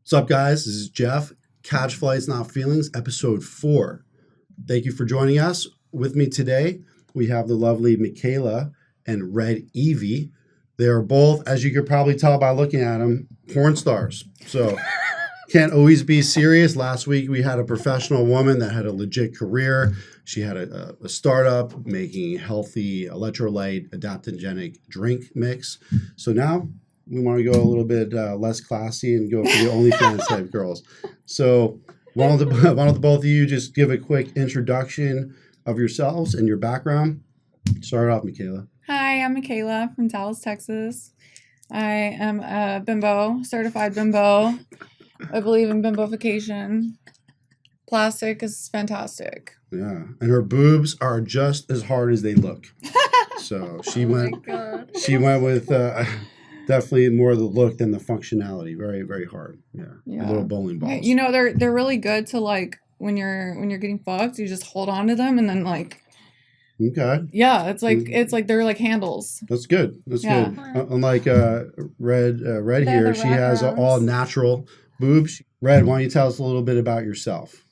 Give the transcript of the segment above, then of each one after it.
What's up, guys? This is Jeff. Catch Flights, Not Feelings, episode 4. Thank you for joining us. With me today, we have the lovely Mckala and Red Eviee. They are both, as you could probably tell by looking at them, porn stars. So can't always be serious. Last week, we had a professional woman that had a legit career. She had a startup making healthy electrolyte adaptogenic drink mix. So now we want to go a little bit less classy and go for the OnlyFans type girls. So why don't the both of you just give a quick introduction of yourselves and your background? Start off, Mckala. Hi, I'm Mckala from Dallas, Texas. I am a bimbo, certified bimbo. I believe in bimbofication. Plastic is fantastic. Yeah, and her boobs are just as hard as they look. So she went with definitely more the look than the functionality. Very, very hard. Yeah. Little bowling balls. You know, they're really good to like when you're getting fucked. You just hold on to them and then like. Okay. Yeah, it's like they're like handles. That's good. That's good. Unlike Red here, she has all natural boobs. Red, why don't you tell us a little bit about yourself?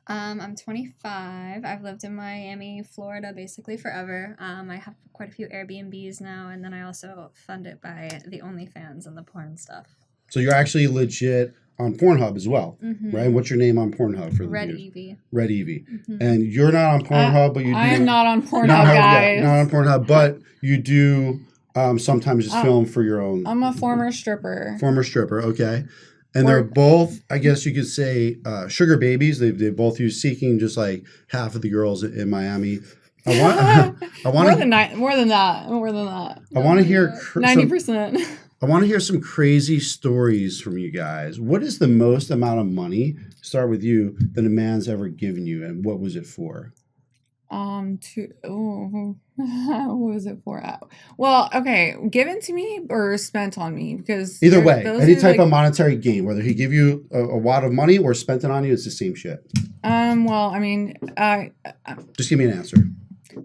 I'm 25. I've lived in Miami, Florida, basically forever. I have quite a few Airbnbs now, and then I also fund it by the OnlyFans and the porn stuff. So you're actually legit on Pornhub as well, right? And what's your name on Pornhub for the Red viewers? Eviee. Red Eviee. And you're not on Pornhub, but you do. I am not on Pornhub, guys. Not on Pornhub, but you do sometimes just film for your own. I'm a former stripper. Former stripper, okay. And they're both, I guess you could say, sugar babies. They both use Seeking, just like half of the girls in Miami. I want more than that. I want to hear 90%. I want to hear some crazy stories from you guys. What is the most amount of money? Start with you that a man's ever given you, and what was it for? What was it for? Well, okay, given to me or spent on me, because either way, any type of monetary gain, whether he give you a wad of money or spent it on you, it's the same shit. Well, I mean, just give me an answer.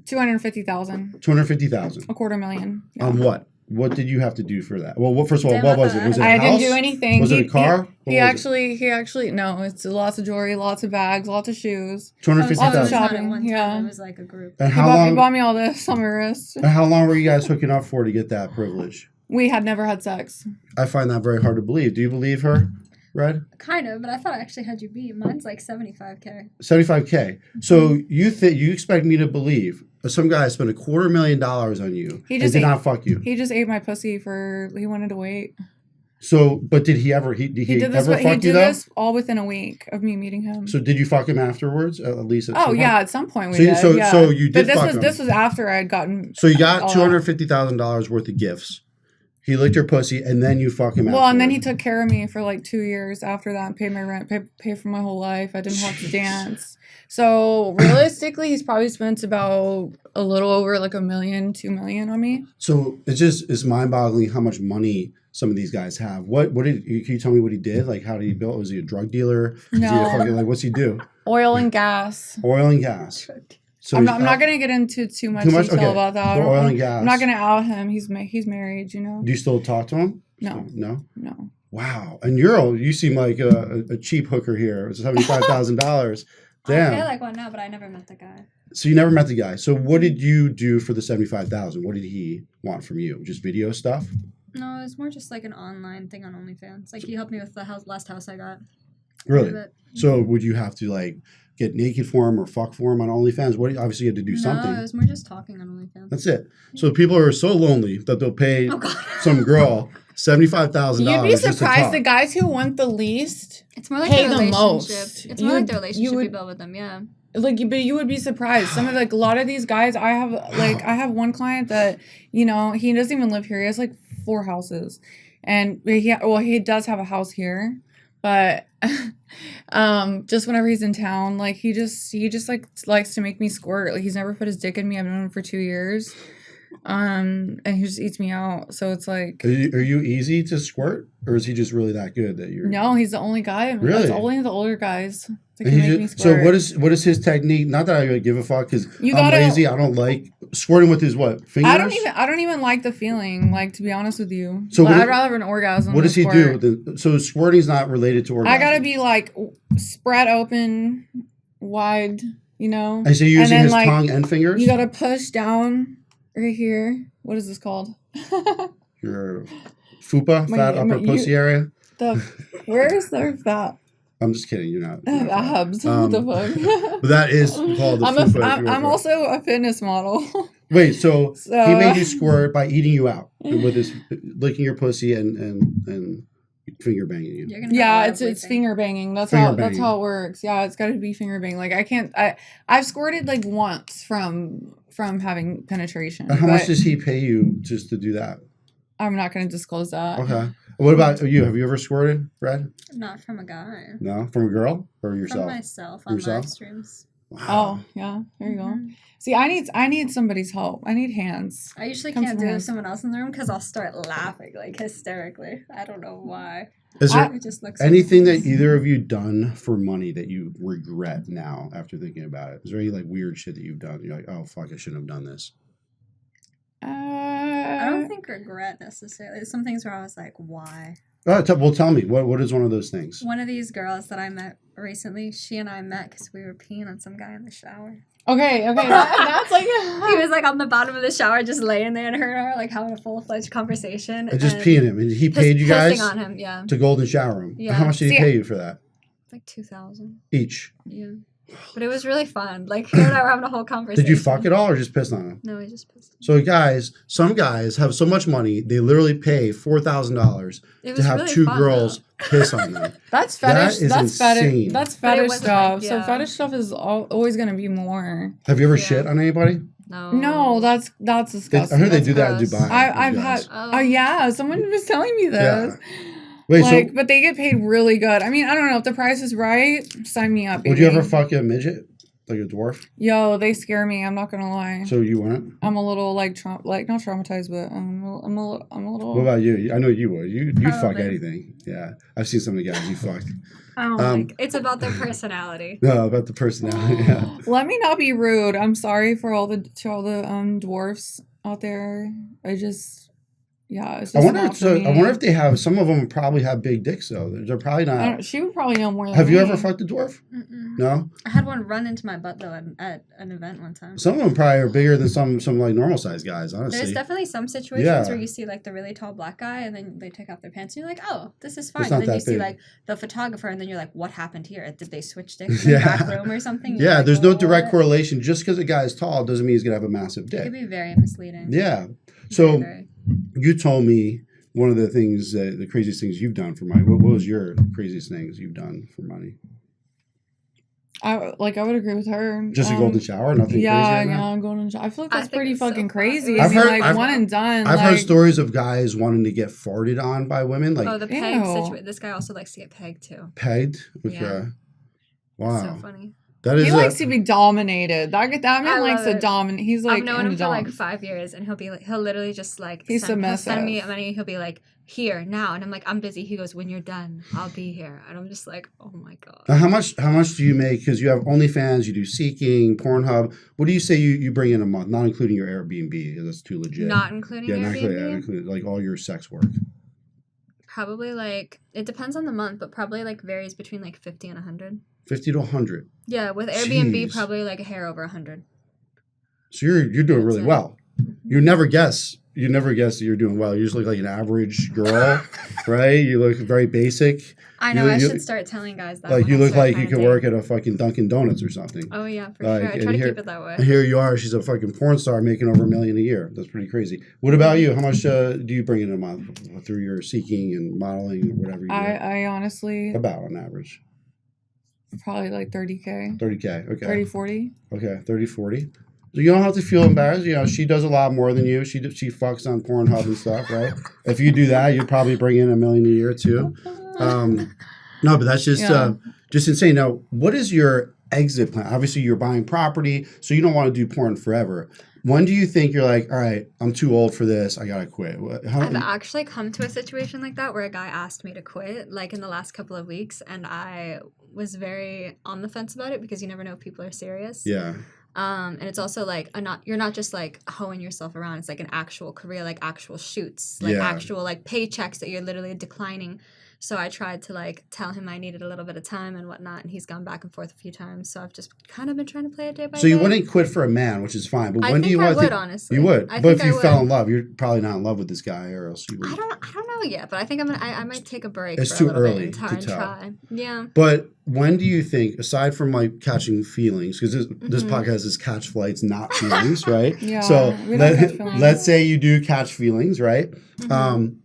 250,000. 250,000. $250,000. Yeah. On what? What did you have to do for that? Well, first of all, what was it? Was it a I house? didn't do anything. Was it a car? He actually no. It's lots of jewelry, lots of bags, lots of shoes. 250,000. Shopping. Yeah, it was like a group. And he bought me all this on my wrist. And how long were you guys hooking up for to get that privilege? We had never had sex. I find that very hard to believe. Do you believe her, Red? Kind of, but I thought I actually had you beat. Mine's like $75K. $75K. So you expect me to believe some guy spent $250,000 on you and did not fuck you? He just ate my pussy he wanted to wait. So, but did he ever? He did ever fuck you though? He did this all within a week of me meeting him. So, did you fuck him afterwards? At least. At some point we did. So you did. But this was after I had gotten. So you got $250,000 worth of gifts. He licked your pussy, and then you fuck him. Well, and then he took care of me for like 2 years after that, paid my rent, paid for my whole life. I didn't have to dance. So realistically, he's probably spent about a little over like $1 million, $2 million on me. So it's mind-boggling how much money some of these guys have. Can you tell me what he did? Like, how did he build? Was he a drug dealer? No. What's he do? Oil and gas. Oil and gas. So I'm not going to get into too much detail about that. So oil and gas. I'm not going to out him. He's married, you know. Do you still talk to him? No. No? Wow. And you seem like a cheap hooker here. It's $75,000. Damn. I feel like one now, but I never met the guy. So you never met the guy. So what did you do for the $75,000? What did he want from you? Just video stuff? No, it was more just like an online thing on OnlyFans. Like he helped me with the last house I got. Really? So would you have to like get naked for him or fuck for him on OnlyFans? Obviously you had to do something. No, it was more just talking on OnlyFans. That's it. So people are so lonely that they'll pay some girl $75,000. You'd be surprised the guys who want the least. It's more like pay the relationship. most. It's more like the relationship we build with them. Yeah. But you would be surprised. Some of a lot of these guys, I have one client that, you know, he doesn't even live here. He has like 4 houses, and he does have a house here, but just whenever he's in town, like he just like likes to make me squirt. Like he's never put his dick in me. I've known him for 2 years. And he just eats me out. So it's like, Are you easy to squirt, or is he just really that good that you're? no, he's the only guy. Really? That's only the older guys that And can he make me just, so squirt. what is his technique? Not that I really give a fuck because You I'm gotta- lazy. I don't like squirting with his what fingers. I don't even like the feeling. Like, to be honest with you, So like, what- I'd rather have an orgasm. What than does he squirt. do? So squirting's not related to orgasm. I gotta be like spread open, wide. You know. And so you're using then, his like, tongue and fingers. You gotta push down right here. What is this called? Your fupa, My- fat upper you- pussy area. Where is their fat? I'm just kidding. You're not. You're not fat. Abs. What the fuck? But that is called the fupa. I'm also a fitness model. Wait, so So- he made you squirt by eating you out with his licking your pussy and finger banging you. You're gonna have a Yeah, lot of it's bleeping. finger banging. That's Finger how banging. it works. Yeah, it's got to be finger banging. Like I've squirted like once from having penetration. And how much but does he pay you just to do that? I'm not going to disclose that. Okay. What about you? Have you ever squirted, Brad? Not from a guy. No, from a girl or From yourself? myself on Yourself? live streams. Oh yeah, there you go. Mhm. See, I need somebody's help. I need hands. I usually Comes can't from do it him. with someone else in the room because I'll start laughing like hysterically. I don't know why. Is there It just looks anything that ridiculous. either of you done for money that you regret now after thinking about it? Is there any like weird shit that you've done? You're like, oh fuck, I shouldn't have done this. I don't think regret necessarily. There's some things where I was like, why? Oh, tell me what is one of those things? One of these girls that I met recently, she and I met because we were peeing on some guy in the shower. Okay, that's like He was like on the bottom of the shower, just laying there, and her and I were like having a full-fledged conversation. And just peeing him, and he paid you pissing guys on him, yeah. to golden shower him. Yeah. How much did he See, pay you for that It's like 2,000. each? Yeah. But it was really fun. Like, her and I were having a whole conversation. Did you fuck it all or just piss on him? No, he just pissed. So guys, some guys have so much money they literally pay $4,000 It to was have really two fun, girls though. piss on them. that's That fetish. is That's fetish. insane. That's But it fetish wasn't stuff. like- So yeah. fetish stuff is always gonna be more. Have you ever Yeah. shit on anybody? No. No, that's I disgusting. heard they That's do that in gross. Dubai. I've those had. guys. Oh. Oh yeah, someone was telling me this. Wait, Like, so but they get paid really good. I mean, I don't know if the price is right. Sign me up. would you baby. ever fuck a midget? Like a dwarf? Yo, they scare me. I'm not gonna lie. So you wouldn't? I'm a little like not traumatized, but I'm a little. What about you? I know you would. You fuck Probably. anything. Yeah. I've seen some of the guys you fucked. I don't Um, like. It's about their personality. No, about the personality. Yeah. Let me not be rude. I'm sorry for all the dwarfs out there. It's I just wonder. not for me. I wonder if they have. Some of them probably have big dicks though. They're probably I not. don't- she would probably know more than Have you me. ever fucked a dwarf? Mm-mm. No. I had one run into my butt though at an event one time. Some of them probably are bigger than some like normal sized guys. Honestly. There's definitely some situations Yeah. where you see like the really tall black guy and then they take off their pants and you're like, oh, this is fine. It's not And then you that see big. like the photographer and then you're like, what happened here? Did they switch dicks Yeah. in the back room or something? You're Yeah, like, there's no direct "What?" correlation. Just because a guy is tall doesn't mean he's gonna have a massive It dick. could be very misleading. Yeah. So Very. you told me one of the things, the craziest things you've done for money. What was your craziest things you've done for money? I would agree with her. Just a golden shower, nothing Yeah, crazy. yeah, golden shower. I feel like I that's think pretty it's so fucking fun. crazy. I've I mean, heard- like I've- one and done. I've like, heard stories of guys wanting to get farted on by women, like Oh, the peg Ew. situation. This guy also likes to get pegged too. pegged. Okay. Yeah. Wow. So funny. That is He likes to be dominated. That I man likes love to it. dominate. He's like I've known him into for like doms. 5 years, and he'll literally just like He's he'll send me submissive. money. He'll be like, here now, and I'm like, I'm busy. He goes, when you're done, I'll be here, and I'm just like, oh my god. Now, how much do you make? Because you have OnlyFans, you do Seeking, Pornhub. What do you say you bring in a month, not including your Airbnb? Because that's too legit. Not including yeah, not including, Airbnb. yeah, including like all your sex work. Probably like it depends on the month, but probably like varies between like 50 and 100. 50 to 100. Yeah, with Airbnb, Jeez. probably like a hair over 100. So you're doing really That's it. well. You never guess. You never guess that you're doing well. You just look like an average girl, right? You look very basic. I know. You- I you- should start telling guys that. Like when you I look start like you trying to could date. work at a fucking Dunkin' Donuts or something. Oh yeah, for Like, sure. I and try to here- keep it that way. And here you are. She's a fucking porn star making over $1 million a year. That's pretty crazy. What about you? How much do you bring in a month through your Seeking and modeling or whatever you do? I honestly About on average. probably like 30K, 30K. Okay. 30, 40. Okay. 30, 40. So you don't have to feel embarrassed. You know, she does a lot more than you. She fucks on Pornhub and stuff, right? If you do that, you'd probably bring in $1 million a year too. No, but that's just Yeah. just insane. Now, what is your exit plan? Obviously, you're buying property, so you don't want to do porn forever. when do you think you're like, all right, I'm too old for this, I gotta quit? I've actually come to a situation like that where a guy asked me to quit, like in the last couple of weeks, and I was very on the fence about it because you never know if people are serious. Yeah. And it's also like you're not just like hoeing yourself around. It's like an actual career, like actual shoots, like Yeah. actual like paychecks that you're literally declining. So I tried to like tell him I needed a little bit of time and whatnot, and he's gone back and forth a few times. So I've just kind of been trying to play it day by day. So you wouldn't quit for a man, which is fine. But I when do think you I want to would, think honestly. you would? I But think if you I fell would. in love, you're probably not in love with this guy, or else you would. I don't know yet, but I think I might take a break It's for too a little early bit to and tell. try. Yeah. But when do you think, aside from like catching feelings, because this Mhm. podcast is catch flights, not feelings, right? Yeah, So we don't catch feelings. let's say you do catch feelings, right? Mhm.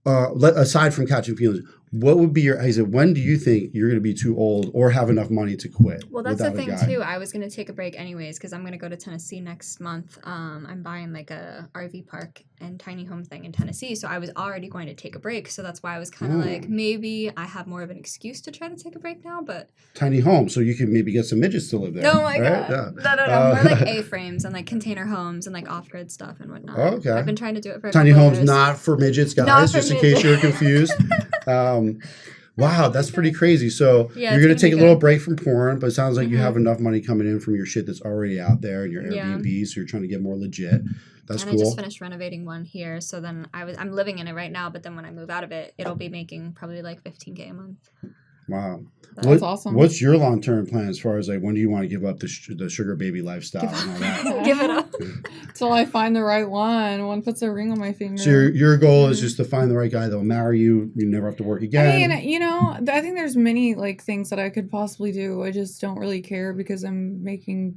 Aside from catching feelings, what would be your? I said, when do you think you're going to be too old or have enough money to quit? Well, that's the without a thing guy? too. I was gonna take a break anyways because I'm gonna go to Tennessee next month. I'm buying like a RV park and tiny home thing in Tennessee, so I was already going to take a break. So that's why I was kind of like, maybe I have more of an excuse to try to take a break now. But Tiny home, so you can maybe get some midgets to live there. oh my right? god, Yeah. no, more like A-frames and like container homes and like off-grid stuff and whatnot. Okay. I've been trying to do it for a Tiny couple homes, years. not for midgets, guys. Not for just in case you're midgets. confused. Wow, that's pretty crazy. So Yeah, you're it's gonna gonna take be a little good. break from porn, but it sounds like you Mhm. have enough money coming in from your shit that's already out there and your Yeah. Airbnb, so you're trying to get more legit. That's And cool. I just finished renovating one here, so then I'm living in it right now. But then when I move out of it, it'll be making probably like $15K a month. Wow. That's awesome. What's your long term plan as far as like when do you want to give up the sugar baby lifestyle and all that? Give it up. Till I find the right one puts a ring on my finger. So your goal is just to find the right guy that'll marry you. You never have to work again. I mean, you know, I think there's many like things that I could possibly do. I just don't really care because I'm making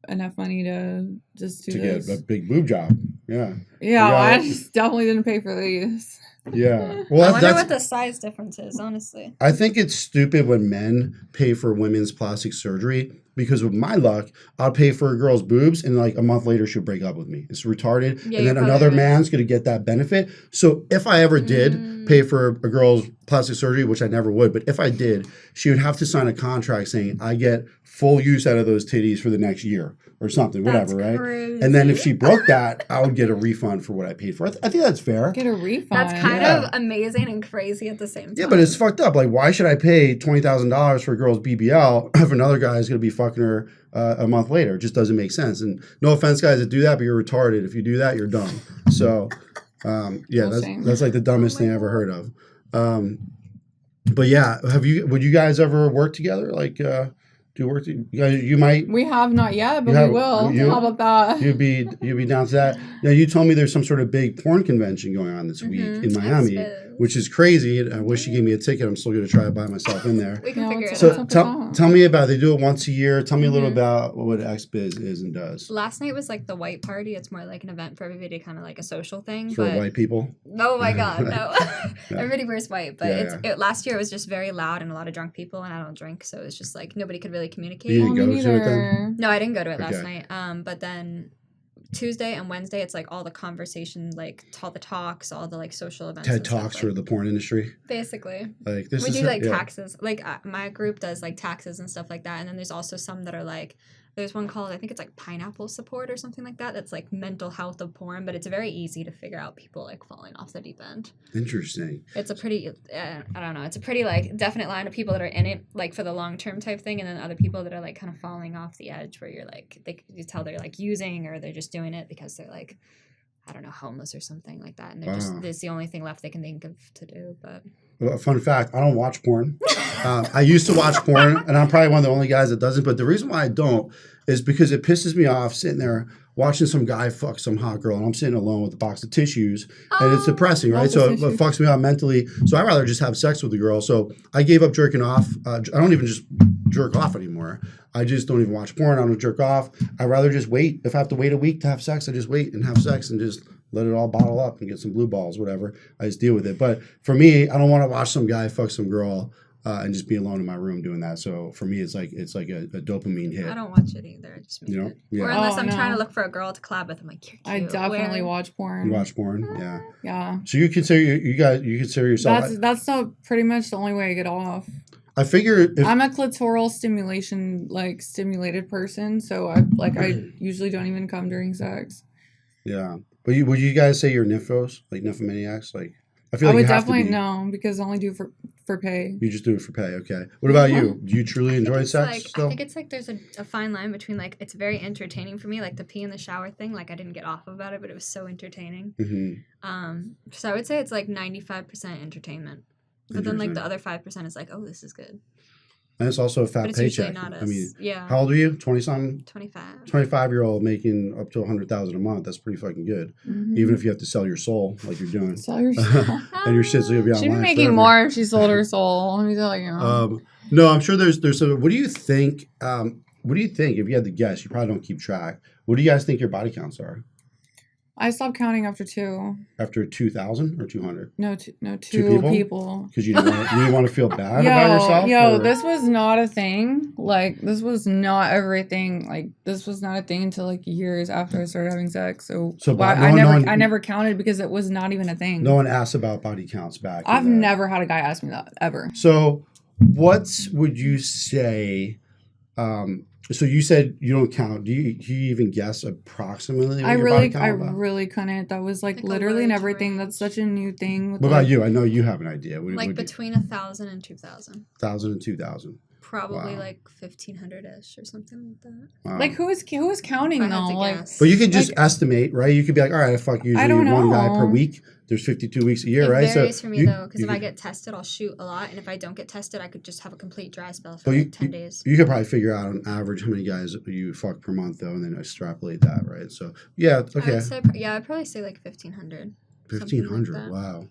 enough money to just do to this. get a big boob job. Yeah. Yeah, You I gotta- just definitely didn't pay for these. Yeah. I Well, wonder that's what the size difference is, honestly. I think it's stupid when men pay for women's plastic surgery because with my luck, I'll pay for a girl's boobs and like a month later she'll break up with me. It's retarded. Yeah, and then you're probably another right. man's going to get that benefit. So if I ever did pay for a girl's plastic surgery, which I never would, but if I did, she would have to sign a contract saying I get full use out of those titties for the next year or something, That's whatever, right? crazy. And then if she broke that, I would get a refund for what I paid for. I think that's fair. Get a refund. That's kind Yeah. of amazing and crazy at the same time. Yeah, but it's fucked up. Like, why should I pay $20,000 for a girl's BBL if another guy is going to be fucking her a month later? It just doesn't make sense. And no offense, guys that do that, but you're retarded. If you do that, you're dumb. So, yeah, No shame. that's like the dumbest thing I ever heard of. But yeah, would you guys ever work together? Like, do work? You guys, you might. We have not yet, but You we have- will. you- How about that? You'd be down to that. Now you told me there's some sort of big porn convention going on this week in Miami, which is crazy. I wish you gave me a ticket. I'm still going to try to buy myself in there. We can Yeah, figure what's it up? out. So What's up with that? tell me about it. They do it once a year. Tell me a little Mhm. about what XBiz is and does Last night was like the white party. It's more like an event for everybody, kind of like a social thing. for but white people. oh my god, no! Yeah. Everybody wears white, but Yeah, last year it was just very loud and a lot of drunk people, and I don't drink, so it's just like nobody could really communicate. You didn't Oh, me go to it then? neither. No, I didn't go to it last Okay. night. But then Tuesday and Wednesday, it's like all the conversation, like all the talks, all the like social events. TED and stuff, Talks like- for the porn industry. basically. Like this We is do like yeah. taxes. Like my group does like taxes and stuff like that. And then there's also some that are like, there's one called, I think it's like pineapple support or something like that. That's like mental health of porn, but it's very easy to figure out people like falling off the deep end. Interesting. It's a pretty, I don't know, it's a pretty like definite line of people that are in it like for the long term type thing, and then other people that are like kind of falling off the edge where you're like, you tell they're like using or they're just doing it because they're like, I don't know, homeless or something like that, and they're just, Wow. it's the only thing left they can think of to do. But Well, fun fact: I don't watch porn. I used to watch porn, and I'm probably one of the only guys that doesn't. But the reason why I don't is because it pisses me off sitting there watching some guy fuck some hot girl, and I'm sitting alone with a box of tissues, and it's depressing, right? Box So of it tissues. fucks me out mentally. So I'd rather just have sex with the girl. So I gave up jerking off. I don't even just jerk off anymore. I just don't even watch porn. I don't jerk off. I'd rather just wait. If I have to wait a week to have sex, I just wait and have sex and just let it all bottle up and get some blue balls, whatever. I just deal with it. But for me, I don't want to watch some guy fuck some girl and just be alone in my room doing that. So for me, it's like a dopamine hit. I don't watch it either. I just make You know? it. Yeah. Or unless Oh, I'm trying to no. look for a girl to collab with, I'm like, you're I cute. definitely Where? watch porn. You watch porn, yeah. Yeah. So you consider you consider yourself. That's pretty much the only way I get off. I figure if I'm a clitoral stimulation, like stimulated person, so I usually don't even come during sex. yeah. But would you guys say you're nymphos, like nymphomaniacs? Like I feel I like would you have to definitely be. no, because I only do for pay. You just do it for pay, okay. What about you? Do you truly enjoy sex I still? think it's like there's a fine line between like it's very entertaining for me, like the pee in the shower thing. Like I didn't get off about it, but it was so entertaining. So I would say it's like 95% entertainment, but then like the other 5% is like, oh, this is good. And it's also a fat But it's usually paycheck. not I mean, yeah. how old are you? 20-something? 25. 25-year-old making up to $100,000 a month. That's pretty fucking good. Mm-hmm. Even if you have to sell your soul, like you're doing. Sell your soul. And your shit's gonna be online. She'd be making forever. more if she sold her soul. Let me tell you. No, I'm sure there's some. What do you think? What do you think? If you had to guess, you probably don't keep track. What do you guys think your body counts are? I stopped counting after 2. After 2,000 or 200? No, two people. Because you didn't want to feel bad about yourself? Yo, or? this was not a thing. Like, this was not everything. Like, this was not a thing until, like, years after I started having sex. So I never counted because it was not even a thing. No one asked about body counts back. I've never had a guy ask me that, ever. So, what would you say... so you said you don't count. Do you even guess approximately? What I your body count was? really couldn't. That was like Like literally a in large everything. range. That's such a new thing. What about you? I know you have an idea. Like between 1,000 and 2,000. 1,000 and 2,000. Probably like 1,500-ish or something like that. Wow. Like who is counting If I had though? to Like, guess. But you could just estimate, right? You could be like, all right, I fuck usually don't one guy per know. week. There's 52 weeks a year, It right? varies for me though, because you if I could- get tested, I'll shoot a lot, and if I don't get tested, I could just have a complete dry spell for But like 10 days. You could probably figure out on average how many guys you fuck per month, though, and then extrapolate that, right? So, yeah, I okay. would say, I'd probably say like 1,500. 1,500, like that, wow.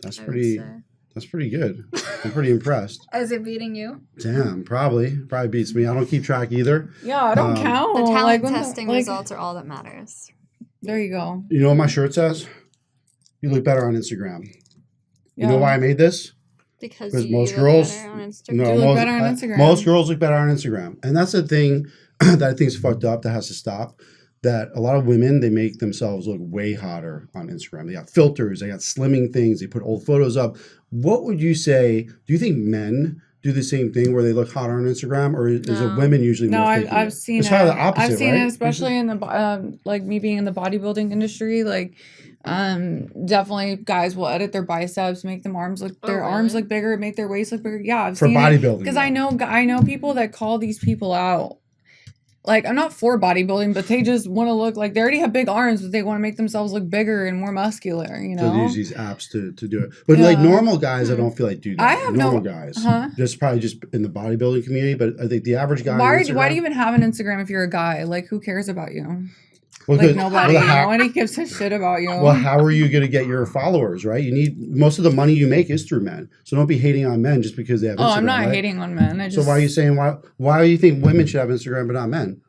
That's I would pretty. say. That's pretty good. I'm pretty impressed. Is it beating you? Damn, probably beats me. I don't keep track either. yeah, I don't count. The talent Like, when testing results are all that matters. There you go. You know what my shirt says? You look better on Instagram. Yeah. You know why I made this? Because Because you most look girls, better on Instagram. no, You look most, better on Instagram. most girls look better on Instagram, and that's the thing that I think is fucked up. That has to stop. That a lot of women, they make themselves look way hotter on Instagram. They got filters, they got slimming things, they put old photos up. What would you say? Do you think men do the same thing where they look hotter on Instagram, or is it women usually No, more faking I've it? seen It's it. kind of the opposite, I've seen right? it, especially in the like me being in the bodybuilding industry. Like, definitely guys will edit their biceps, make them arms look arms look bigger, make their waist look bigger. Yeah, I've For seen bodybuilding, because though. I know people that call these people out. Like, I'm not for bodybuilding, but they just want to look like they already have big arms, but they want to make themselves look bigger and more muscular, you know? So they use these apps to do it. But like normal guys, I don't feel like do that. I have normal guys. Just probably just in the bodybuilding community, but I think the average guy Why on do you Instagram- even have an Instagram if you're a guy? Like, who cares about you? Well, Like, 'cause- nobody. well, how- Nobody gives a shit about you. Well, how are you going to get your followers, right? You need most of the money you make is through men. So don't be hating on men just because they have Instagram. Oh, I'm not right? hating on men. I just, So why are you saying why do you think women should have Instagram but not men?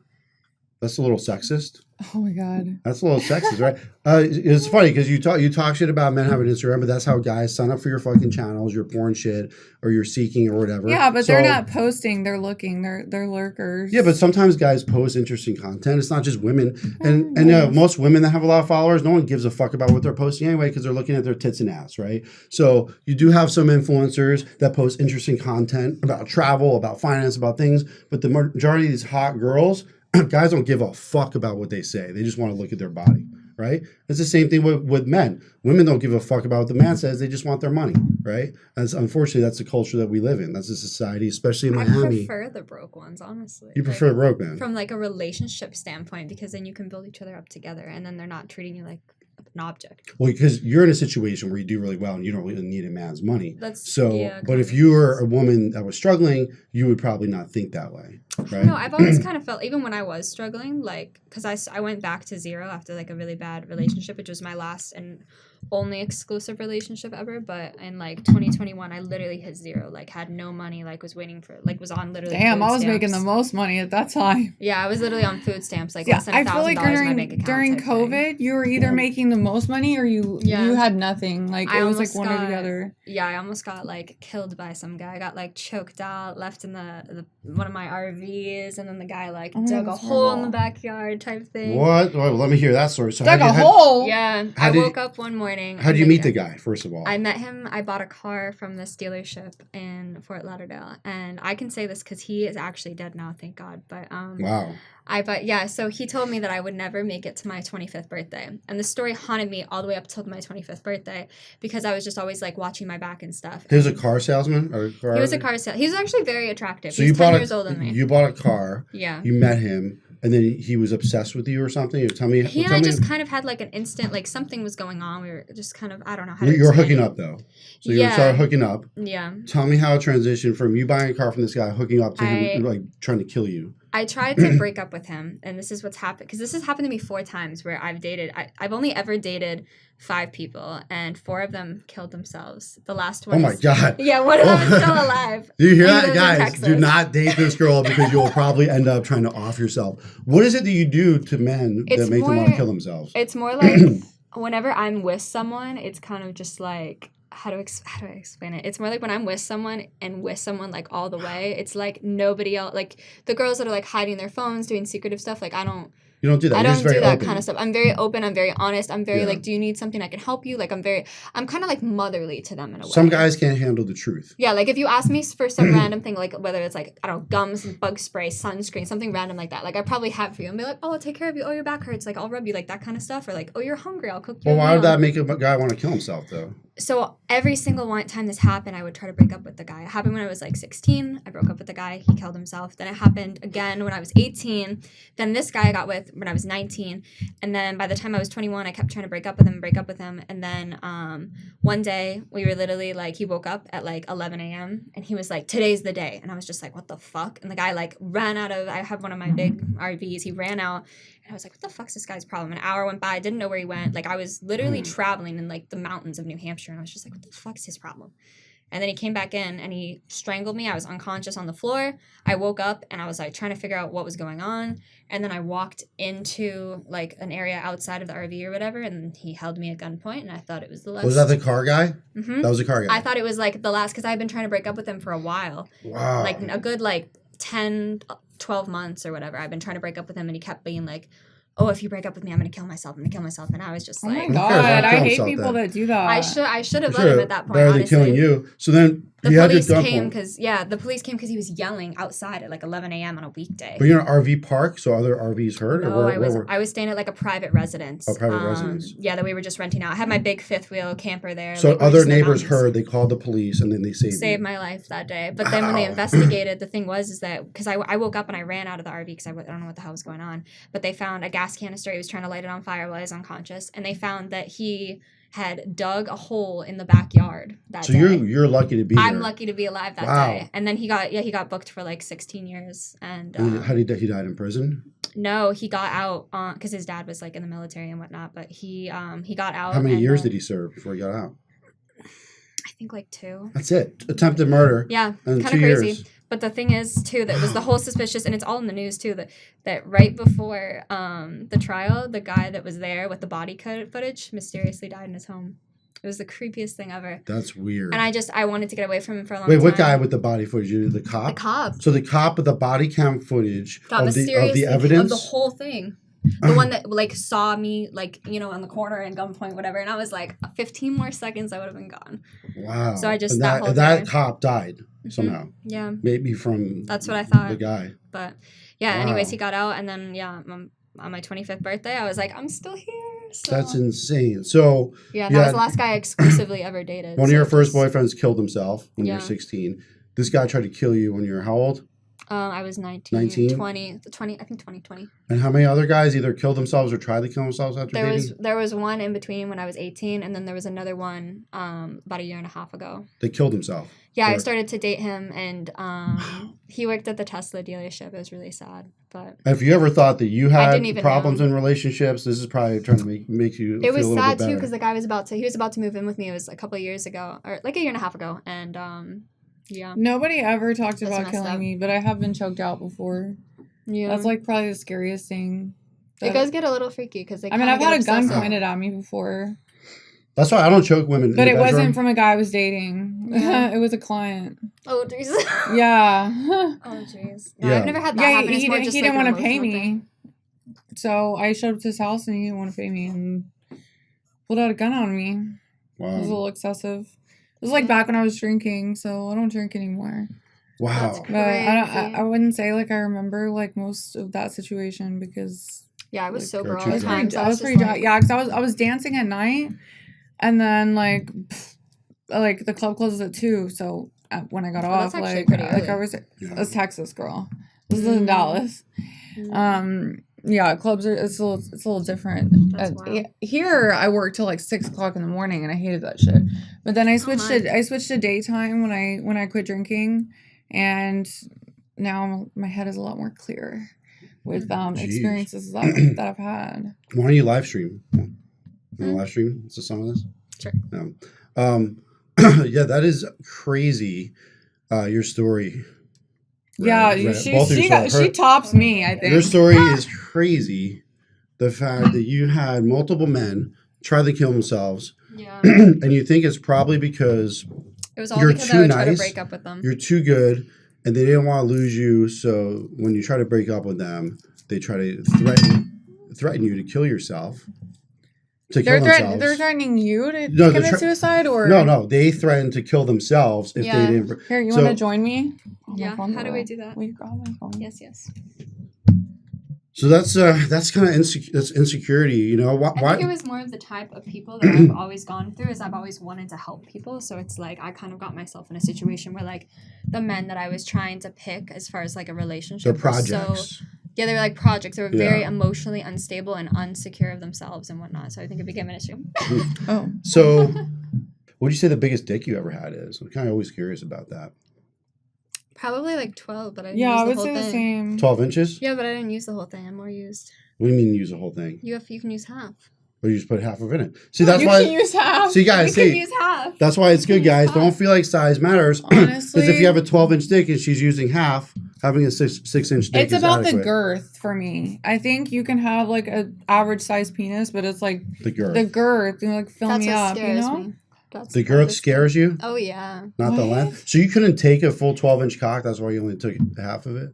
That's a little sexist. Oh my god. That's a little sexist, right? It's funny because you talk shit about men having Instagram, but that's how guys sign up for your fucking channels, your porn shit, or your seeking or whatever. Yeah, but they're not posting. They're looking. They're lurkers. Yeah, but sometimes guys post interesting content. It's not just women, and most women that have a lot of followers, no one gives a fuck about what they're posting anyway because they're looking at their tits and ass, right? So you do have some influencers that post interesting content about travel, about finance, about things, but the majority of these hot girls. Guys don't give a fuck about what they say. They just want to look at their body, right? It's the same thing with men. Women don't give a fuck about what the man says. They just want their money, right? Unfortunately, that's the culture that we live in. That's the society, especially in Miami. I prefer the broke ones, honestly. You prefer broke men? From like a relationship standpoint, because then you can build each other up together, and then they're not treating you like an object. Well, because you're in a situation where you do really well and you don't really need a man's money. But kind if you were a woman that was struggling, you would probably not think that way, right? No, I've always kind of felt, even when I was struggling, like, because I went back to zero after like a really bad relationship, which was my last and only exclusive relationship ever. But in like 2021, I literally hit zero, like had no money, like was waiting for, like was on literally. Damn, I was stamps. making the most money at that time. Yeah, I was literally on food stamps, like Yeah, less than I feel like $1,000 in my bank account. during type COVID, thing. you were either making the most money or you had nothing. Like it was like one or the other. Yeah, I almost got like killed by some guy. I got like choked out, left in the one of my RVs, and then the guy like dug a hole in the backyard type thing. What? Well, let me hear that story. So Dug a hole? Yeah, I woke up one morning morning. How'd and you then, meet yeah. the guy, first of all? I met him. I bought a car from this dealership in Fort Lauderdale, and I can say this because he is actually dead now, thank God. But Wow. so he told me that I would never make it to my 25th birthday, and the story haunted me all the way up till my 25th birthday because I was just always like watching my back and stuff. He was a car salesman, or car? He was a car salesman. He was actually very attractive. So He's you 10 bought years older than me. You bought a car. Yeah. You met him, and then he was obsessed with you or something. Tell me. He and tell I me, just kind of had like an instant, like something was going on. We were just kind of, I don't know how to You were explain hooking it. up though. So you Yeah. started hooking up. Yeah. Tell me how it transitioned from you buying a car from this guy, hooking up to him like trying to kill you. I tried to break up with him, and this is what's happened, because this has happened to me 4 times where I've dated. I've only ever dated 5 people, and 4 of them killed themselves. The last one. Oh my God. Yeah, one of them is still alive. Do you hear He that, lives in guys? Texas. Do not date this girl because you'll probably end up trying to off yourself. What is it that you do to men that make them want to kill themselves? It's more like whenever I'm with someone, it's kind of just like. How do I explain it? It's more like when I'm with someone like all the way, it's like nobody else, like the girls that are like hiding their phones, doing secretive stuff. Like You don't do that. I You're don't just very do that open. kind of stuff. I'm very open. I'm very honest. I'm very Yeah. like, do you need something I can help you? Like I'm kind of like motherly to them in a way. Some guys can't handle the truth. Yeah, like if you ask me for some random thing, like whether it's like, I don't know, gums, bug spray, sunscreen, something random like that, like I probably have for you and be like, oh, I'll take care of you. Oh, your back hurts. Like I'll rub you, like that kind of stuff. Or like, oh, you're hungry. I'll cook you. Well, a why would meal. that make a guy want to kill himself though? So every single time this happened, I would try to break up with the guy. It happened when I was like 16. I broke up with the guy. He killed himself. Then it happened again when I was 18. Then this guy I got with when I was 19. And then by the time I was 21, I kept trying to break up with him. And then one day we were literally like, he woke up at like 11 a.m. and he was like, today's the day. And I was just like, what the fuck? And the guy like ran out of, I have one of my big RVs. He ran out. And I was like, what the fuck's this guy's problem? An hour went by. I didn't know where he went. Like I was literally traveling in like the mountains of New Hampshire. And I was just like, what the fuck's his problem? And then he came back in and he strangled me. I was unconscious on the floor. I woke up and I was like trying to figure out what was going on. And then I walked into like an area outside of the RV or whatever. And he held me at gunpoint. And I thought it was the last. Was that the car guy? Mm-hmm. That was the car guy. I thought it was like the last, because I've been trying to break up with him for a while. Wow. Like a good like 10, 12 months or whatever. I've been trying to break up with him and he kept being like, oh, if you break up with me, I'm going to kill myself. And I was just Oh like, my God, I hate people that do that. I should have let him at that point, better honestly. than killing you. So then The you had your police came gunpoint. because he was yelling outside at like 11 a.m. on a weekday. But you're in an RV park, so other RVs heard? No, I was staying at like a private residence. A private residence. Yeah, that we were just renting out. I had my big 5th wheel camper there. So like, we were other just in the neighbors mountains. heard, they called the police, and then they saved you. My life that day. But then when they investigated, the thing was that because I woke up and I ran out of the RV because I don't know what the hell was going on. But they found a gas canister. He was trying to light it on fire while I was unconscious, and they found that he had dug a hole in the backyard that So day. you're lucky to be there. I'm lucky to be alive that day. And then he got booked for like 16 years. And How did he died in prison? no, he got out because his dad was like in the military and whatnot. But he got out. How many years did he serve before he got out? I think like 2. That's it. Attempted murder. Yeah, And kind 2 of crazy. years. But the thing is, too, that was the whole suspicious, and it's all in the news, too, that right before the trial, the guy that was there with the body footage mysteriously died in his home. It was the creepiest thing ever. That's weird. And I wanted to get away from him for a long time. Wait, what guy with the body footage? The cop? The cop. So the cop with the body cam footage of the evidence? Of the whole thing. The one that, like, saw me, like, you know, on the corner and gunpoint, whatever. And I was like, 15 more seconds, I would have been gone. Wow. So I just, and that whole that day. cop died somehow. Yeah. Maybe from That's what I thought. the guy. But, yeah, Wow. anyways, he got out. And then, yeah, on my 25th birthday, I was like, I'm still here. So. That's insane. So Yeah, that was the last guy I exclusively ever dated. one of so your first just- boyfriends killed himself when you were Yeah. 16. This guy tried to kill you when you were how old? I was 19, 19? 20, I think 20. And how many other guys either killed themselves or tried to kill themselves after dating? There was one in between when I was 18, and then there was another one about a year and a half ago. They killed himself. Yeah, I Or- started to date him, and he worked at the Tesla dealership. It was really sad, but If you ever thought that you had didn't even problems know. in relationships, this is probably trying to make you it feel was a little sad bit too better. because the guy he was about to move in with me. It was a couple of years ago, or like a year and a half ago, and yeah. Nobody ever talked That's about messed killing up. me, but I have been choked out before. Yeah, That's like probably the scariest thing. it does get a little freaky because they. I mean, I've kinda had a get gun obsessive. pointed at me before, That's why I don't choke women. but in it the bedroom. wasn't from a guy I was dating. Yeah. It was a client. Oh jeez. Yeah. Oh jeez. No, Yeah. I've never had that Yeah, happen. It's he more didn't, just he like didn't an want to pay emotional me. thing. So I showed up to his house and he didn't want to pay me. And pulled out a gun on me. It was a Wow. little excessive. It was like back when I was drinking, so I don't drink anymore. Wow. But I Crazy. wouldn't say like I remember like most of that situation because Yeah, I was Like, sober go all too the far. time. So I was just pretty like, yeah, because I was dancing at night, and then like the club closes at 2, so when I got Oh, off, that's actually like pretty I early. was Yeah. a Texas girl. This is in Dallas. Yeah, clubs are it's a little different. That's wild. Here I work till like 6 o'clock in the morning, and I hated that shit. But then I switched nice. to daytime when I quit drinking, and now my head is a lot more clear with Jeez. experiences that I've had. Why don't you live stream? You want to live stream some of this? Sure. No. Yeah, that is crazy. Your story. Yeah, Right. she Both of your stories. she tops me, I think. Your story is crazy. The fact that you had multiple men try to kill themselves, Yeah. and you think it's probably because It was all You're because too I would try to nice. break up with them. you're too good, and they didn't want to lose you. So when you try to break up with them, they try to threaten you to kill yourself. To kill themselves. They're threatening you to No, they're commit suicide, or No, they threatened to kill themselves if Yeah. they didn't. Here, you So- want to join me? Oh, my Yeah, phone's how do we away. do that? Will you grab my phone? Yes, yes. So that's kind of that's insecurity, you know. I Why? think it was more of the type of people that I've always gone through is I've always wanted to help people. So it's like I kind of got myself in a situation where like the men that I was trying to pick as far as like a They're relationship were projects. yeah, they were like projects. They were very Yeah. emotionally unstable and unsecure of themselves and whatnot. So I think it became an issue. Oh, So, what would you say the biggest dick you ever had is? I'm kind of always curious about that. Probably like 12, but I didn't yeah, I use would the whole say the thing. same. 12 inches? Yeah, but I didn't use the whole thing. I more used. What do you mean use the whole thing? You can use half. Or you just put half of it in it? See, that's you why. can use half. See, guys, You can see, use half. that's why it's good, guys. Don't feel like size matters. Because Honestly, if you have a 12-inch dick and she's using half, having a 6-inch dick it's is about adequate. the girth for me. I think you can have like a average size penis, but it's like The girth. the girth, you know, like fill That's me what up, you scares know? me. That's The girth scares you, Oh yeah. not the What? length. So you couldn't take a full 12-inch cock. That's why you only took half of it.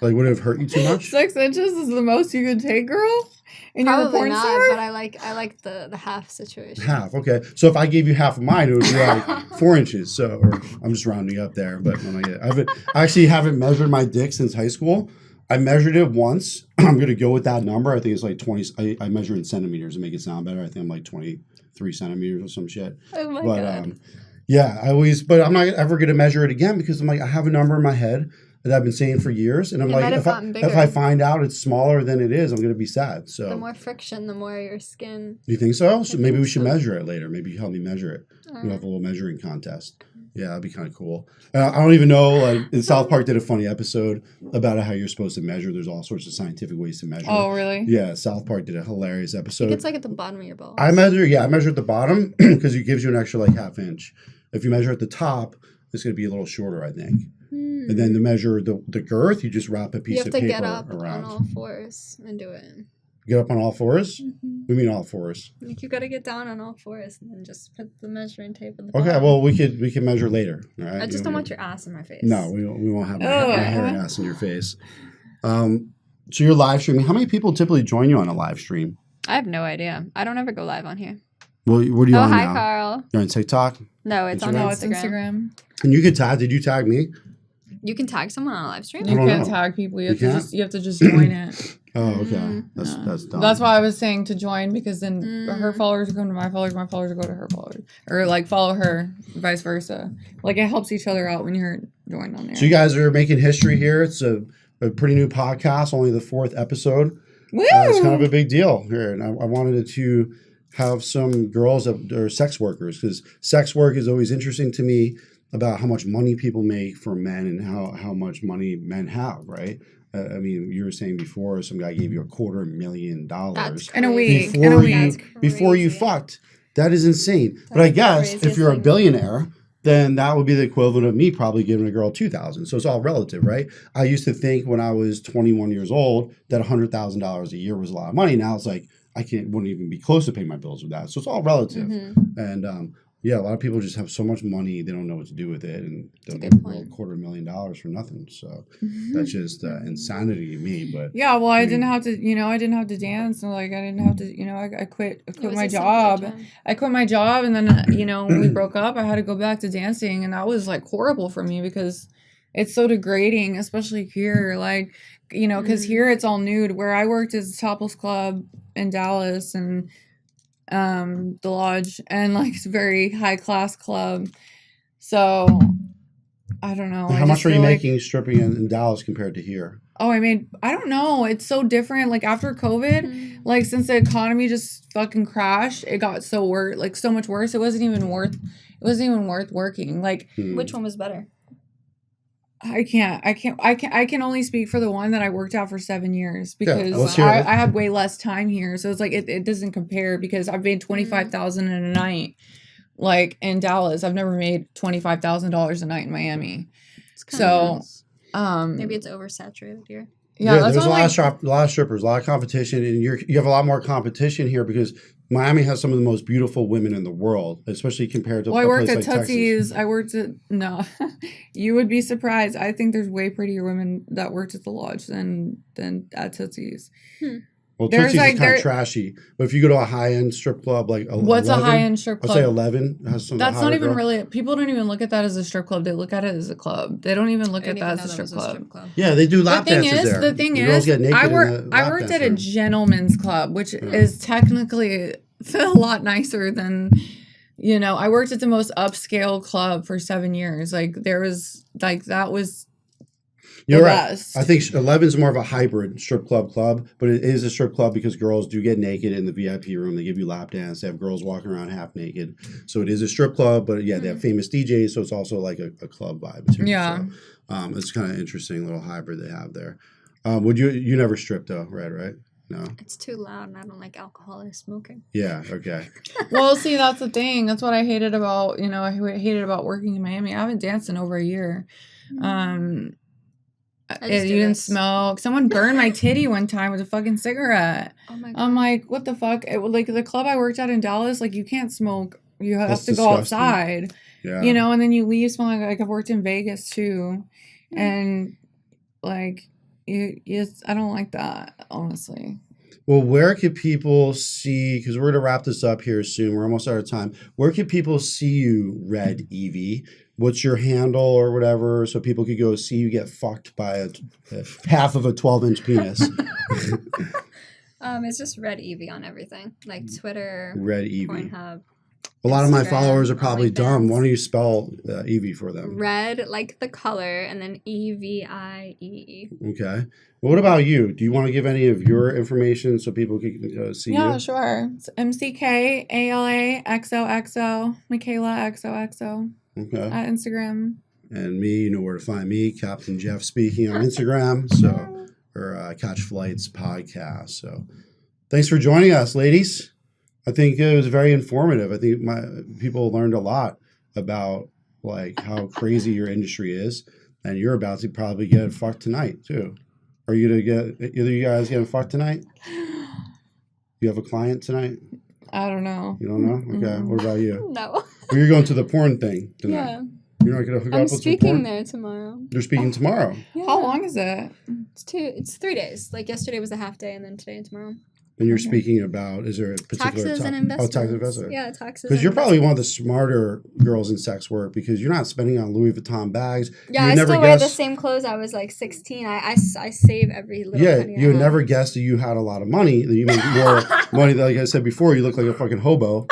Like, would it have hurt you too much? 6 inches is the most you could take, girl? And you're a Probably porn not, star? but I like the half situation. Half, okay. So if I gave you half of mine, it would be like 4 inches. So, or I'm just rounding up there. But when I actually haven't measured my dick since high school. I measured it once. I'm going to go with that number. I think it's like 20. I measure in centimeters to make it sound better. I think I'm like 23 centimeters or some shit. Oh my But god. yeah, but I'm not ever going to measure it again because I'm like, I have a number in my head that I've been saying for years. And I'm It like, might have if I gotten bigger. find out it's smaller than it is, I'm going to be sad. So The more friction, the more your skin. do you think so? So maybe think we should so. measure it later. Maybe you help me measure it. We'll Uh, have a little measuring contest. Yeah, that'd be kind of cool. I don't even know. Like, South Park did a funny episode about how you're supposed to measure. There's all sorts of scientific ways to measure. Oh, really? Yeah, South Park did a hilarious I episode. think it's like at the bottom of your balls. I measure at the bottom because it gives you an extra like half inch. If you measure at the top, it's going to be a little shorter, I think. And then to measure the girth, you just wrap a you piece have of to paper get up around. on all fours and do it. Get up on all fours? Mm-hmm. We mean all fours. Like you gotta get down on all fours and then just put the measuring tape at the Okay, bottom. well we can measure later. All right. I just You- don't want your ass in my face. No, we won't have my Oh. hair and ass in your face. So you're live streaming. How many people typically join you on a live stream? I have no idea. I don't ever go live on here. Well, what are you Oh, on hi, now? Carl. You're on TikTok, No, it's on Instagram? No, Instagram. it's Instagram. and you could tag. Did you tag me? You can tag someone on a live stream. I You don't can't know. tag people. You can't? You have to just join it. Oh, okay. Mm. That's dumb. That's why I was saying to join, because then her followers will come to my followers will go to her followers, or like follow her, vice versa. Like it helps each other out when you're joined on there. So you guys are making history here. It's a pretty new podcast, only the 4th episode. Woo! It's kind of a big deal here, and I wanted to have some girls that are sex workers, because sex work is always interesting to me, about how much money people make for men and how much money men have, right? I mean, you were saying before some guy gave you $250,000 That's In a crazy. week. In a before week. you That's before you crazy. fucked. That is insane. But That's I the guess if craziest you're a thing. billionaire, then that would be the equivalent of me probably giving a girl $2,000. So it's all relative, right? I used to think when I was 21 years old that $100,000 a year was a lot of money. Now it's like wouldn't even be close to paying my bills with that. So it's all relative. Mhm. And Yeah, a lot of people just have so much money they don't know what to do with it, and they'll That's a give good point. $250,000 for nothing. So that's just insanity to me. But Yeah, well, I didn't mean- have to, I didn't have to dance. So, like, I didn't have to, I quit It my was a simpler job. time. I quit my job, and then, when we broke up, I had to go back to dancing, and that was like horrible for me because it's so degrading, especially here. Like, because here it's all nude. Where I worked is a topless club in Dallas, and the Lodge, and like it's a very high class club. So I don't know. how much are you making stripping in Dallas compared to here? Oh, I don't know. It's so different. Like after COVID, like since the economy just fucking crashed, it got so much worse. It wasn't even worth working. Like Which one was better? I can only speak for the one that I worked at for 7 years because let's hear it. I had way less time here. So it's like it doesn't compare because I've made $25,000 in a night, like in Dallas. I've never made $25,000 a night in Miami. It's kinda So maybe it's oversaturated here. yeah, that's there's a why, lot of strippers, a lot of competition, and you have a lot more competition here because Miami has some of the most beautiful women in the world, especially compared to. Well, I a worked place at like Tootsie's. Texas. I worked at no, you would be surprised. I think there's way prettier women that worked at the Lodge than at Tootsie's. Well, There's Tootsie's like- is kind there- of trashy, but if you go to a high end strip club like What's 11, a high end strip I'll say club? 11 has some. That's not higher even girl. really. People don't even look at that as a strip club. They look at it as a club. They don't even look I at didn't that even as know a that strip was club. Yeah, they do lap dances there. The thing girls is, get naked I in the lap worked dance at a room. gentleman's club, which is technically a lot nicer than, I worked at the most upscale club for 7 years. Like there was like that was You're the right. best. I think 11 is more of a hybrid strip club, but it is a strip club because girls do get naked in the VIP room. They give you lap dance. They have girls walking around half naked. So it is a strip club, but yeah, they have famous DJs, so it's also like a club vibe too. Yeah. So, it's kind of interesting little hybrid they have there. Would you never strip though, right? No. It's too loud, and I don't like alcohol or smoking. Yeah. Okay. Well, see, that's the thing. That's what I hated about, I hated about working in Miami. I haven't danced in over a year. I just do You didn't this. smoke. Someone burned my titty one time with a fucking cigarette. Oh my god. I'm like, what the fuck? Like the club I worked at in Dallas, like you can't smoke. You have That's to go disgusting. outside. Yeah. And then you leave smelling like I've worked in Vegas too, and like I don't like that, honestly. Well, where could people see, because we're going to wrap this up here soon, we're almost out of time. Where could people see you, Red Eviee? What's your handle or whatever, so people could go see you get fucked by a half of a 12-inch penis? It's just Red Eviee on everything, like Twitter, Red Eviee. Pornhub. A lot of my Instagram, followers are probably dumb. OnlyFans. Why don't you spell Eviee for them? Red, like the color, and then Evie. Okay. Well, what about you? Do you want to give any of your information so people can see Yeah, you? sure. It's MckalaXOXO, Mckala XOXO Okay. at Instagram. And me, you know where to find me, Captain Jeff Speaking on Instagram. Or Catch Flights podcast. So thanks for joining us, ladies. I think it was very informative. I think people learned a lot about like how crazy your industry is, and you're about to probably get fucked tonight too. Are you gonna get either you guys getting fucked tonight? You have a client tonight? I don't know. You don't know? Okay. What about you? No. Well, you're going to the porn thing tonight. Yeah. You're not gonna hook I'm up with some speaking porn? there tomorrow. You're speaking tomorrow. Yeah. How long is it? It's 3 days. Like yesterday was a half day, and then today and tomorrow. And you're Okay. speaking about, is there a particular Taxes and Oh, investments. tax investment. Yeah, taxes. Because and you're probably one of the investments. smarter girls in sex work because you're not spending on Louis Vuitton bags. Yeah, You I never still wear the guess- same clothes. I was like 16. I save every little Yeah, penny. I you would have. never guess that you had a lot of money, that you make more money. Like I said before, you look like a fucking hobo.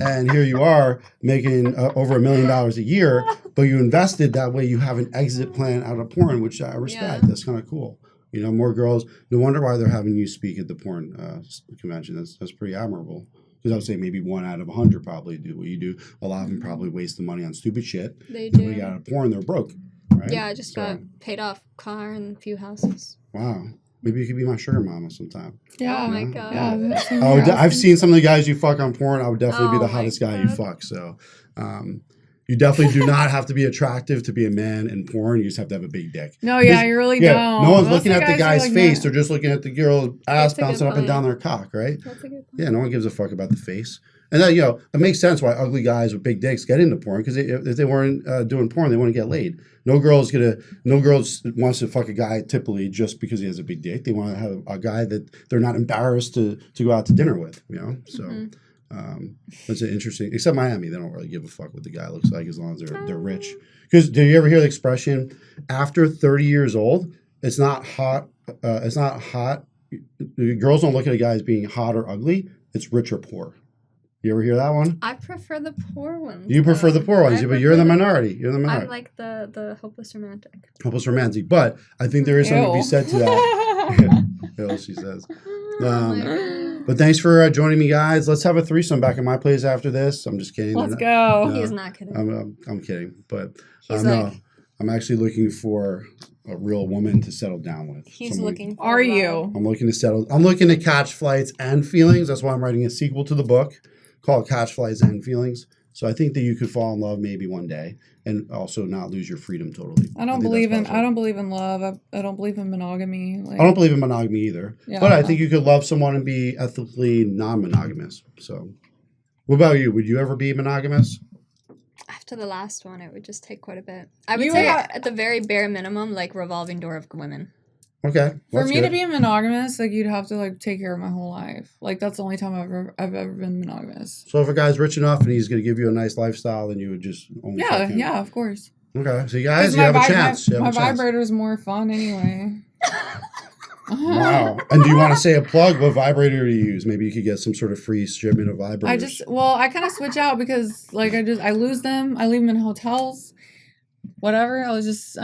And here you are making over $1 million a year, but you invested that way. You have an exit plan out of porn, which I respect. Yeah. That's kind of cool. More girls. No wonder why they're having you speak at the porn convention. That's pretty admirable. Because I would say maybe 1 out of 100 probably do what you do. A lot of them probably waste the money on stupid shit. They And when you do. get out of porn, they're broke. Right? Yeah, I just got paid off car and a few houses. Wow. Maybe you could be my sugar mama sometime. Yeah. Oh my Yeah. god. Yeah. that's- I've seen some of the guys you fuck on porn. I would definitely be Oh the my hottest guy you God. fuck. So, you definitely do not have to be attractive to be a man in porn. You just have to have a big dick. No, yeah, This- you really Yeah, don't. no one's Most looking of at the guys are guy's like face. that. They're just looking at the girl's ass That's a good bouncing up and point. down their cock, right? That's a good point. Yeah, no one gives a fuck about the face. And then, it makes sense why ugly guys with big dicks get into porn, because if they weren't doing porn, they wouldn't get laid. No girl wants to fuck a guy typically just because he has a big dick. They want to have a guy that they're not embarrassed to go out to dinner with, So that's an interesting, except Miami, they don't really give a fuck what the guy looks like as long as they're rich. Because do you ever hear the expression, after 30 years old, it's not hot. Girls don't look at a guy as being hot or ugly. It's rich or poor. You ever hear that one? I prefer the poor ones. You prefer the poor ones, but you're the minority. You're the minority. I'm like the hopeless romantic. Hopeless romantic. But I think there is something to be said to that. Ew, she says. But thanks for joining me, guys. Let's have a threesome back at my place after this. I'm just kidding. Let's go. He's not kidding. I'm kidding. But no, I'm actually looking for a real woman to settle down with. He's looking for Are you? I'm looking to settle. I'm looking to catch flights and feelings. That's why I'm writing a sequel to the book called Catch Flights and Feelings. So I think that you could fall in love maybe one day and also not lose your freedom totally. I don't believe in love. I don't believe in monogamy. I don't believe in monogamy either. Yeah. But I think you could love someone and be ethically non-monogamous. So what about you? Would you ever be monogamous? After the last one, it would just take quite a bit. I would say at the very bare minimum, like revolving door of women. Okay. For me to be monogamous, like you'd have to like take care of my whole life. Like that's the only time I've ever been monogamous. So if a guy's rich enough and he's going to give you a nice lifestyle, then you would just only fuck him. Yeah, of course. Okay. So you guys, you have a chance. My vibrator is more fun anyway. Wow. And do you want to say a plug? What vibrator do you use? Maybe you could get some sort of free shipment of vibrators. I kind of switch out because like I lose them. I leave them in hotels. Whatever. I was just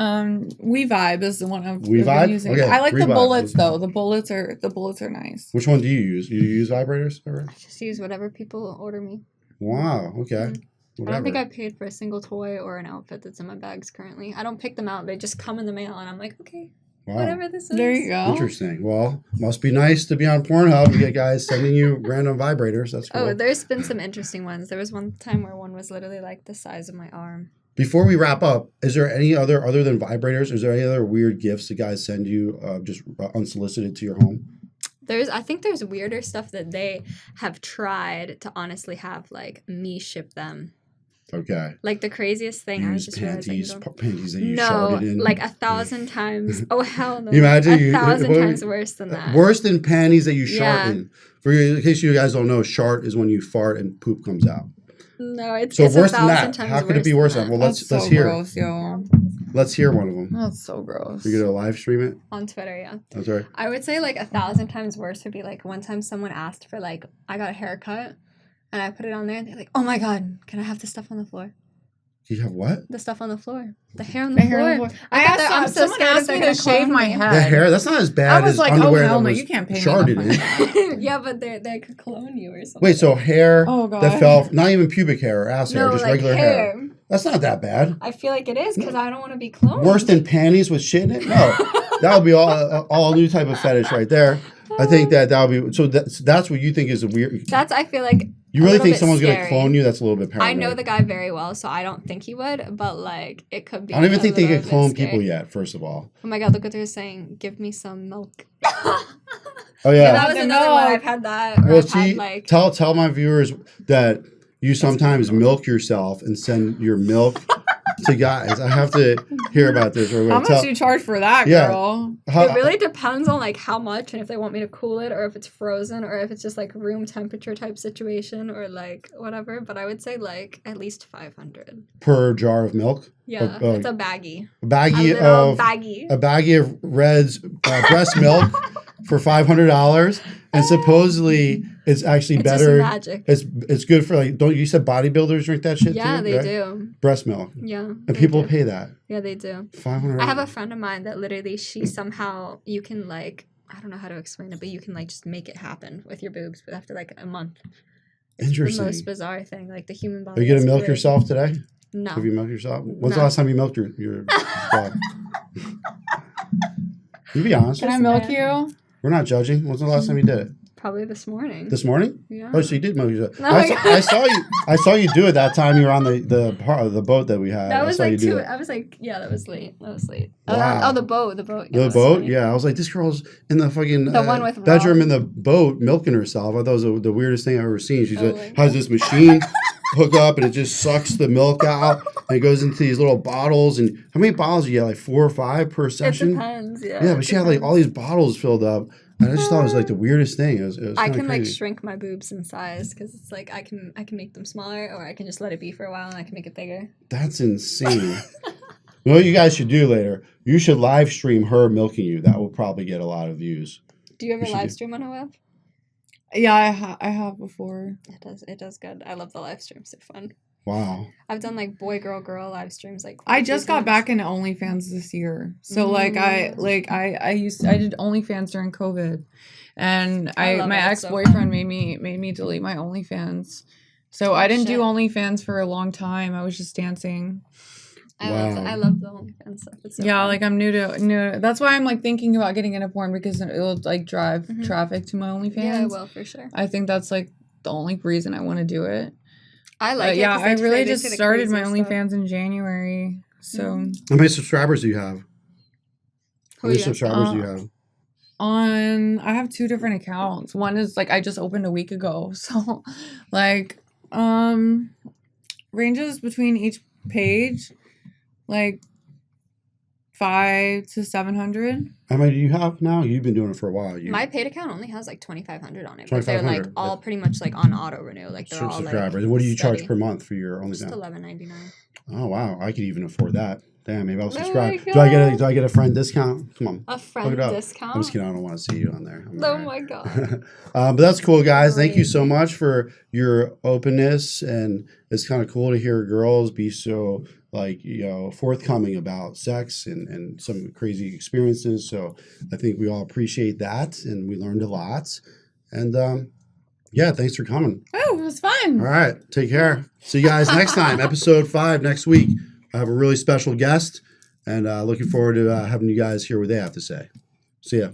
We Vibe is the one I've been using. Okay, I like the bullets though. The bullets are nice. Which one do you use? Do you use vibrators? Or? I just use whatever people order me. Wow. Okay. I don't think I paid for a single toy or an outfit that's in my bags currently. I don't pick them out. They just come in the mail and I'm like, okay. Wow. Whatever this is. There you go. Interesting. Well, must be nice to be on Pornhub. You get guys sending you random vibrators. That's cool. Oh, there's been some interesting ones. There was one time where one was literally like the size of my arm. Before we wrap up, is there any other than vibrators? Is there any other weird gifts that guys send you just unsolicited to your home? I think there's weirder stuff that they have tried to honestly have like me ship them. Okay. Like the craziest thing. I was just panties that you sharted in. Like 1,000 times. Oh hell no! You imagine 1,000 times worse than that. Worse than panties that you shart in. In case you guys don't know, shart is when you fart and poop comes out. No, it's worse than that. How could it be worse than that? Well, let's hear. Gross, yo. Let's hear one of them. That's so gross. You're gonna live stream it on Twitter, yeah. That's right. I would say like 1,000 times worse would be like one time someone asked for like I got a haircut, and I put it on there, and they're like, "Oh my god, can I have the stuff on the floor?" You have what? The stuff on the floor. The hair on the floor. Someone asked me to shave my head. The hair? That's not as bad as underwear that was you can't pay sharded in. Yeah, but they could clone you or something. Wait, so hair that fell, not even pubic hair or ass hair, just like regular hair. That's not that bad. I feel like it is because I don't want to be cloned. Worse than panties with shit in it? No. That would be all new type of fetish right there. I think that would be, so that's what you think is a weird. I feel like. You really think someone's going to clone you? That's a little bit paranoid. I know the guy very well, so I don't think he would, but like it could be. I don't even think they could clone people yet, first of all. Oh my god, look what they're saying. Give me some milk. Oh yeah. That was another one. I've had that. Well, tell my viewers that you sometimes milk yourself and send your milk to guys. I have to hear about this. How much do you charge for that, girl? It really depends on like how much and if they want me to cool it or if it's frozen or if it's just like room temperature type situation or like whatever. But I would say like at least 500 per jar of milk. Yeah, it's a baggie. A baggie of Red's breast milk for $500, and supposedly it's actually better. Just magic. It's good for like. Don't you said bodybuilders drink that shit too? Yeah, they do. Breast milk. Yeah, and people pay that. Yeah, they do. $500. I have a friend of mine that literally you can like I don't know how to explain it, but you can like just make it happen with your boobs, but after like a month. It's Interesting. The most bizarre thing, like the human body. Are you gonna milk yourself today? No. Have you milked yourself? When's the last time you milked your dog? You be honest. Can I milk you? We're not judging. When's the last time you did it? Probably this morning. This morning? Yeah. Oh, so you did milk yourself. Oh my I saw you. I saw you do it that time you were on the part of the boat that we had. That I was saw you like do two. that. I was like, yeah, that was late. That was late. Wow. Oh, the boat. The boat. The that's boat? funny. Yeah. I was like, this girl's in the fucking The one with bedroom Rob. in the boat milking herself. I thought it was the weirdest thing I've ever seen. She's Oh my has this machine hook up and it just sucks the milk out and it goes into these little bottles. And how many bottles do you get? Like 4 or 5 per It session? depends. Yeah. Yeah, it but she had like depends. all these bottles filled up. And I just thought it was like the weirdest thing. It was I kinda can like crazy. shrink my boobs in size because it's like I can make them smaller, or I can just let it be for a while and I can make it bigger. That's insane. You know what you guys should do later? You should live stream her milking you. That will probably get a lot of views. Do you ever We should live do- stream on a web? Yeah, I have before. It does good. I love the live streams. They're fun. Wow. I've done like boy girl girl live streams like I 4 just got times. back into OnlyFans this year. So I did OnlyFans during COVID. And I love my it. It's so ex-boyfriend made me delete my OnlyFans. So I didn't do shit. OnlyFans for a long time. I was just dancing. Wow. I love the OnlyFans stuff. It's so Yeah, fun. like I'm new. That's why I'm like thinking about getting into porn, because it'll like drive Mhm. traffic to my OnlyFans. Yeah, I will for sure. I think that's like the only reason I want to do it. I like But it. yeah, 'cause I they really say just the started my craziest stuff. OnlyFans in January. So Mhm. How many subscribers do you have? How Who many you? subscribers do you have? I have 2 different accounts. One is like I just opened a week ago. So like ranges between each page like 500 to 700. How many do you have now? You've been doing it for a while. My paid account only has like 2,500 on it, but they're like 2,500. all pretty much like on auto renew. Like they're all subscribers. like And what do you charge steady. per month for your Just OnlyFans? $11.99. Oh wow, I could even afford that. Damn, maybe I'll Oh subscribe. my Do I get a friend discount? Come on. A Hook friend it up. discount. I'm just kidding. I don't want to see you on there. I'm Oh alright. my god. But that's cool, guys. Thank you so Crazy. much for your openness, and it's kind of cool to hear girls be so like forthcoming about sex and some crazy experiences. So I think we all appreciate that, and we learned a lot. And yeah, thanks for coming. Oh, it was fun. All right, take care. See you guys next time. Episode 5 next week. I have a really special guest, and looking forward to having you guys hear what they have to say. See ya.